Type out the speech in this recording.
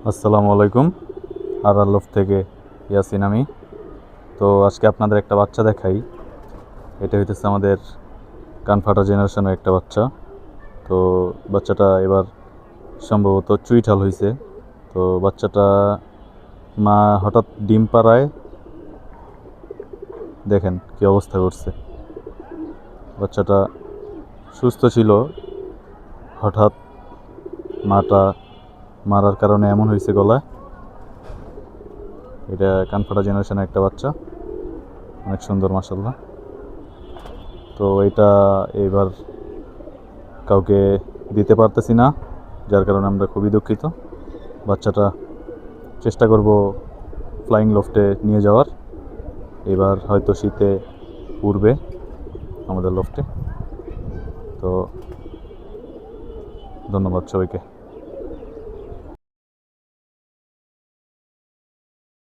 আসসালামু আলাইকুম। আর আল্লফ থেকে ইয়াসিন আমি। তো আজকে আপনাদের একটা বাচ্চা দেখাই। এটা হইতেছে আমাদের কানফাটা জেনারেশনের একটা বাচ্চা। তো বাচ্চাটা এবার সম্ভবত চুইঠাল হয়েছে। তো বাচ্চাটা মা হঠাৎ ডিম পাড়ায় দেখেন কি অবস্থা করছে। বাচ্চাটা সুস্থ ছিল, হঠাৎ মাটা মারার কারণে এমন হয়েছে গলায়। এটা কানফাটা জেনারেশনের একটা বাচ্চা, অনেক সুন্দর মাশাআল্লাহ। তো এটা এবার কাউকে দিতে পারতেছি না, যার কারণে আমরা খুবই দুঃখিত। বাচ্চাটা চেষ্টা করব ফ্লাইং লফটে নিয়ে যাওয়ার। এবার হয়তো শীতে উড়বে আমাদের লফটে। তো ধন্যবাদ সবাইকে।